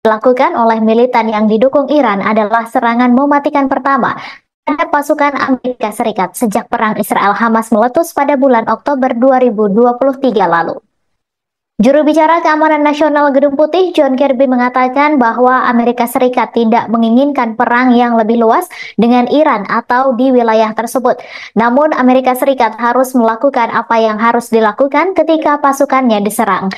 dilakukan oleh militan yang didukung Iran adalah serangan mematikan pertama terhadap pasukan Amerika Serikat sejak perang Israel-Hamas meletus pada bulan Oktober 2023 lalu. Juru bicara Keamanan Nasional Gedung Putih John Kirby mengatakan bahwa Amerika Serikat tidak menginginkan perang yang lebih luas dengan Iran atau di wilayah tersebut. Namun Amerika Serikat harus melakukan apa yang harus dilakukan ketika pasukannya diserang.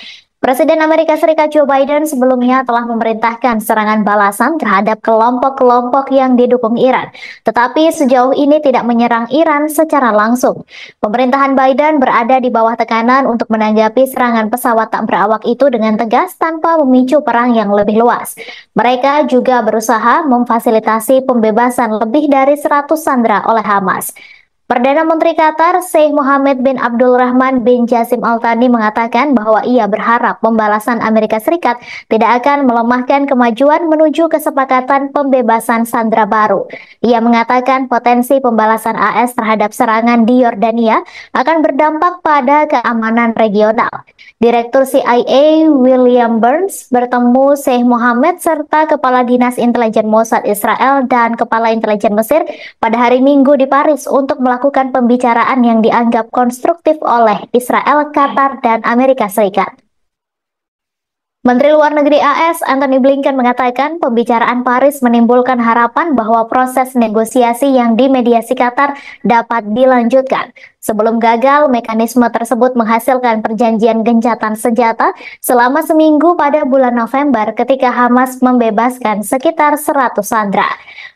Presiden Amerika Serikat Joe Biden sebelumnya telah memerintahkan serangan balasan terhadap kelompok-kelompok yang didukung Iran, tetapi sejauh ini tidak menyerang Iran secara langsung. Pemerintahan Biden berada di bawah tekanan untuk menanggapi serangan pesawat tak berawak itu dengan tegas tanpa memicu perang yang lebih luas. Mereka juga berusaha memfasilitasi pembebasan lebih dari 100 sandera oleh Hamas. Perdana Menteri Qatar Sheikh Mohammed bin Abdulrahman bin Jassim Al Thani mengatakan bahwa ia berharap pembalasan Amerika Serikat tidak akan melemahkan kemajuan menuju kesepakatan pembebasan sandera baru. Ia mengatakan potensi pembalasan AS terhadap serangan di Yordania akan berdampak pada keamanan regional. Direktur CIA William Burns bertemu Sheikh Mohammed serta Kepala Dinas Intelijen Mossad Israel dan Kepala Intelijen Mesir pada hari Minggu di Paris untuk melakukan pembicaraan yang dianggap konstruktif oleh Israel, Qatar, dan Amerika Serikat. Menteri Luar Negeri AS Antony Blinken mengatakan pembicaraan Paris menimbulkan harapan bahwa proses negosiasi yang dimediasi Qatar dapat dilanjutkan. Sebelum gagal, mekanisme tersebut menghasilkan perjanjian gencatan senjata selama seminggu pada bulan November ketika Hamas membebaskan sekitar 100 sandera.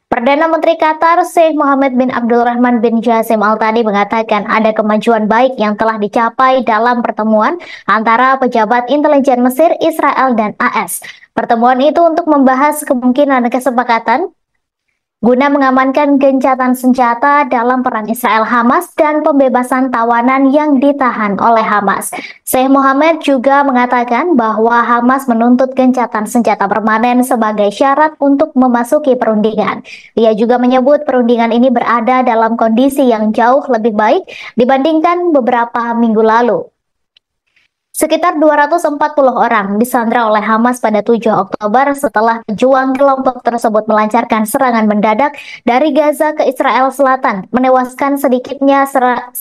Perdana Menteri Qatar Sheikh Mohammed bin Abdulrahman bin Jassim Al Thani mengatakan ada kemajuan baik yang telah dicapai dalam pertemuan antara pejabat intelijen Mesir, Israel, dan AS. Pertemuan itu untuk membahas kemungkinan kesepakatan guna mengamankan gencatan senjata dalam perang Israel-Hamas dan pembebasan tawanan yang ditahan oleh Hamas. Sheikh Mohammed juga mengatakan bahwa Hamas menuntut gencatan senjata permanen sebagai syarat untuk memasuki perundingan. Ia juga menyebut perundingan ini berada dalam kondisi yang jauh lebih baik dibandingkan beberapa minggu lalu. Sekitar 240 orang disandra oleh Hamas pada 7 Oktober setelah pejuang kelompok tersebut melancarkan serangan mendadak dari Gaza ke Israel Selatan, menewaskan sedikitnya 1.139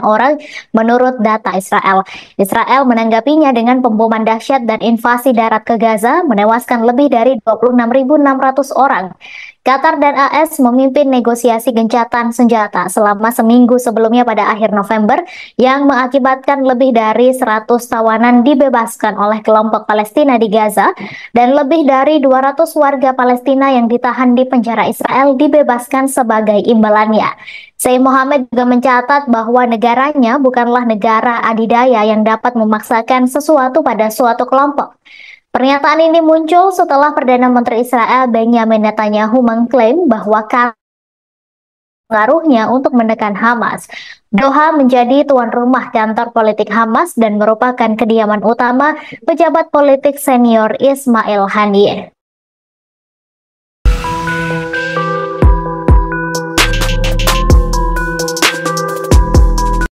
orang menurut data Israel. Israel menanggapinya dengan pemboman dahsyat dan invasi darat ke Gaza, menewaskan lebih dari 26.600 orang. Qatar dan AS memimpin negosiasi gencatan senjata selama seminggu sebelumnya pada akhir November yang mengakibatkan lebih dari 100 tawanan dibebaskan oleh kelompok Palestina di Gaza dan lebih dari 200 warga Palestina yang ditahan di penjara Israel dibebaskan sebagai imbalannya. Sheikh Mohammed juga mencatat bahwa negaranya bukanlah negara adidaya yang dapat memaksakan sesuatu pada suatu kelompok. Pernyataan ini muncul setelah Perdana Menteri Israel Benjamin Netanyahu mengklaim bahwa pengaruhnya untuk menekan Hamas. Doha menjadi tuan rumah kantor politik Hamas dan merupakan kediaman utama pejabat politik senior Ismail Haniyeh.